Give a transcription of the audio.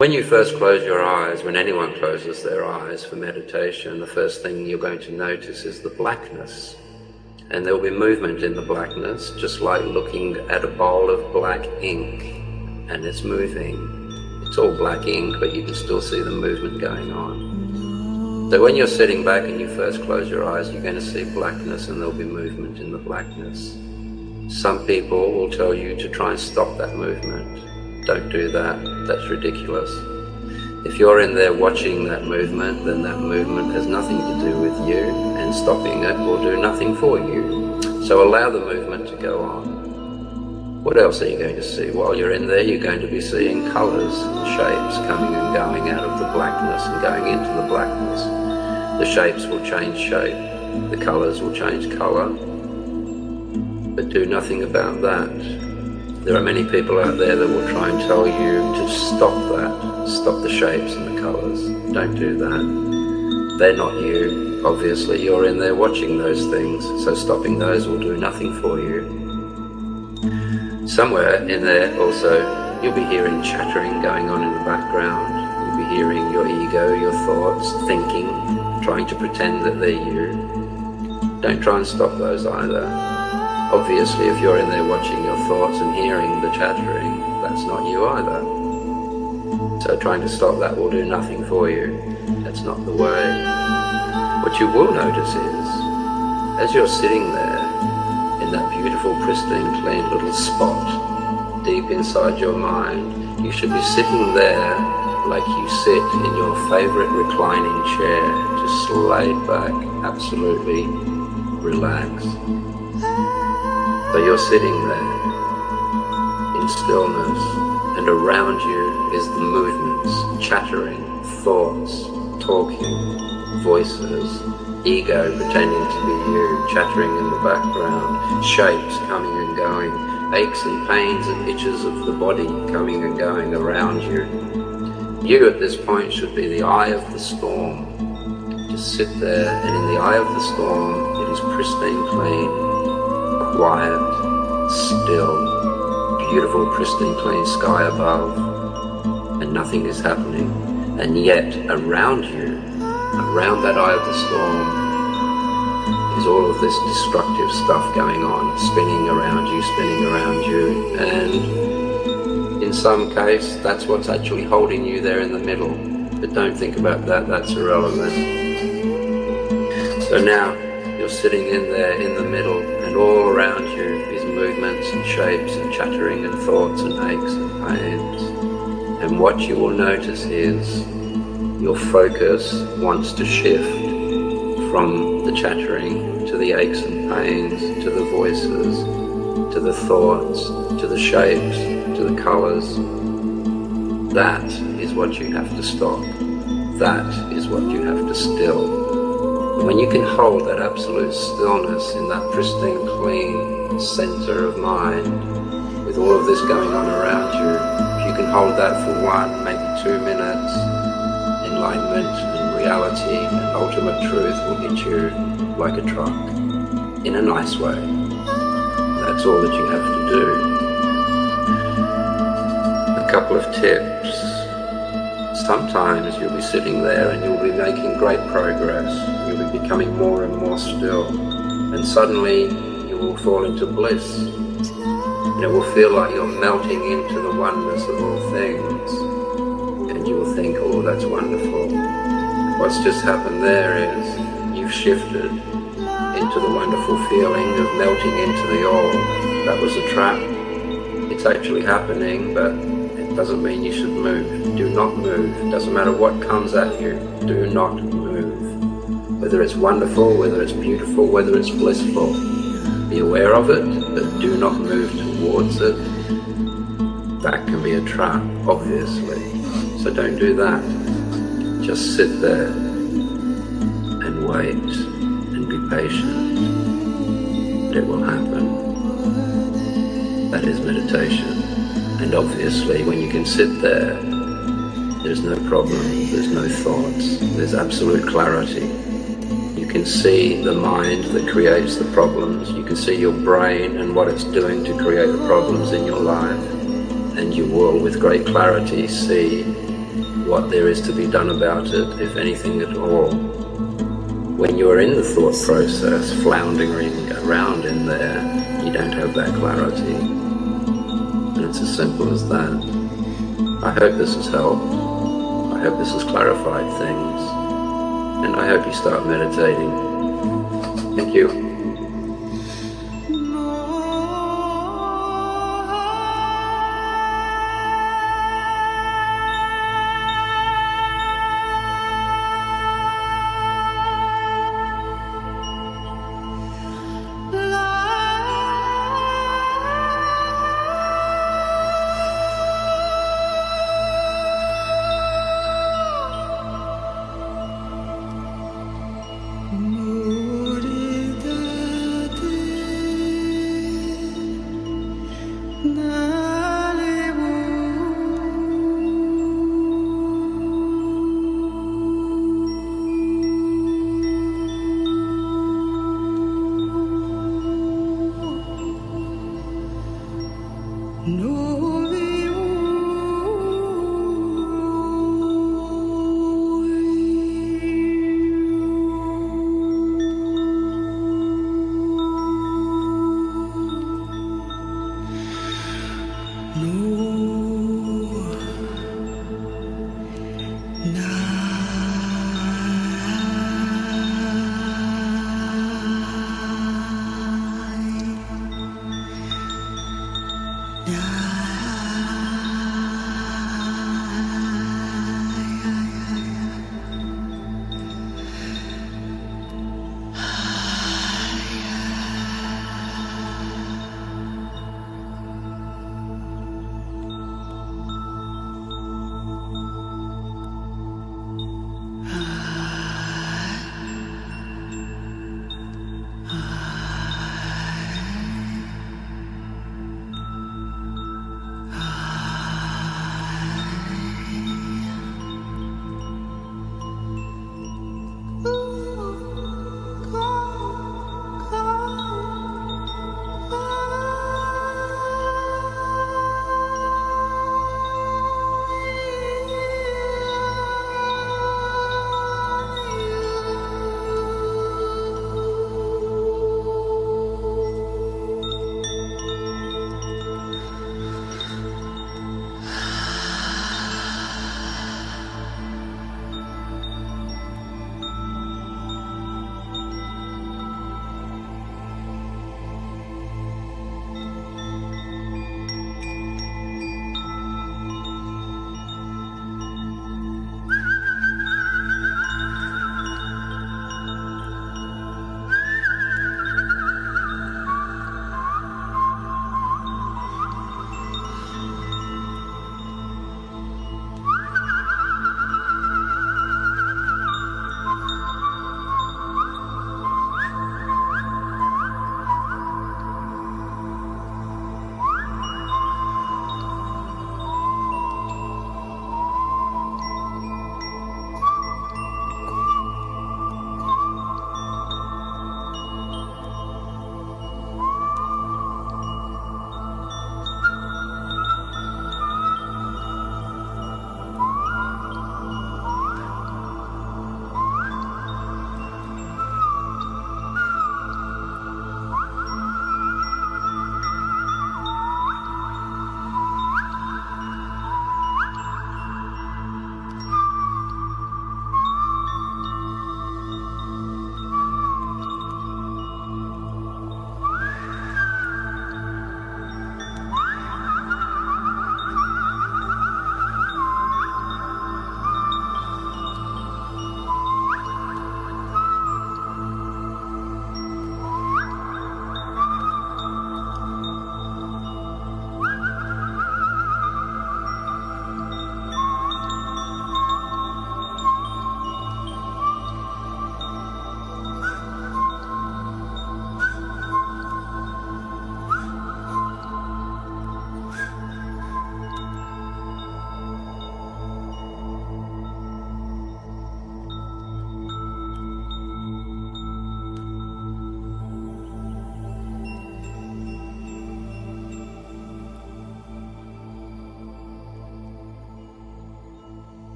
When you first close your eyes, when anyone closes their eyes for meditation, the first thing you're going to notice is the blackness. And there will be movement in the blackness, just like looking at a bowl of black ink, and it's moving. It's all black ink, but you can still see the movement going on. So when you're sitting back and you first close your eyes, you're going to see blackness, and there'll be movement in the blackness. Some people will tell you to try and stop that movement. Don't do that, that's ridiculous. If you're in there watching that movement, then that movement has nothing to do with you, and stopping it will do nothing for you. So allow the movement to go on. What else are you going to see? While you're in there, you're going to be seeing colours and shapes coming and going out of the blackness and going into the blackness. The shapes will change shape, the colours will change colour, but do nothing about that. There are many people out there that will try and tell you to stop that, stop the shapes and the colours. Don't do that. They're not you. Obviously, you're in there watching those things, so stopping those will do nothing for you. Somewhere in there also, you'll be hearing chattering going on in the background. You'll be hearing your ego, your thoughts, thinking, trying to pretend that they're you. Don't try and stop those either. Obviously, if you're in there watching your thoughts and hearing the chattering, that's not you either. So trying to stop that will do nothing for you. That's not the way. What you will notice is, as you're sitting there in that beautiful, pristine, clean little spot deep inside your mind, you should be sitting there like you sit in your favorite reclining chair, just laid back, absolutely relaxed. So you're sitting there in stillness, and around you is the movements, chattering, thoughts, talking, voices, ego pretending to be you, chattering in the background, shapes coming and going, aches and pains and itches of the body coming and going around you. You at this point should be the eye of the storm. Just sit there, and in the eye of the storm, it is pristine, clean, quiet, still, beautiful, pristine, clean sky above, and nothing is happening. And yet, around you, around that eye of the storm, is all of this destructive stuff going on, spinning around you, and in some case, that's what's actually holding you there in the middle. But don't think about that, that's irrelevant. So now, you're sitting in there in the middle, and all around you is movements and shapes and chattering and thoughts and aches and pains. And what you will notice is your focus wants to shift from the chattering to the aches and pains, to the voices, to the thoughts, to the shapes, to the colours. That is what you have to stop. That is what you have to still. And when you can hold that absolute stillness in that pristine, clean centre of mind, with all of this going on around you, if you can hold that for 1, maybe 2 minutes, enlightenment and reality and ultimate truth will hit you like a truck, in a nice way. And that's all that you have to do. A couple of tips. Sometimes you'll be sitting there and you'll be making great progress. You'll be becoming more and more still. And suddenly you will fall into bliss. And it will feel like you're melting into the oneness of all things. And you will think, oh, that's wonderful. What's just happened there is you've shifted into the wonderful feeling of melting into the all. That was a trap. It's actually happening, but it doesn't mean you should move. Do not move. It doesn't matter what comes at you. Do not move. Whether it's wonderful, whether it's beautiful, whether it's blissful. Be aware of it, but do not move towards it. That can be a trap, obviously. So don't do that. Just sit there and wait and be patient. It will happen. That is meditation. And obviously, when you can sit there, there's no problem, there's no thoughts, there's absolute clarity. You can see the mind that creates the problems, you can see your brain and what it's doing to create the problems in your life, and you will, with great clarity, see what there is to be done about it, if anything at all. When you're in the thought process, floundering around in there, you don't have that clarity. And it's as simple as that. I hope this has helped. I hope this has clarified things. And I hope you start meditating. Thank you.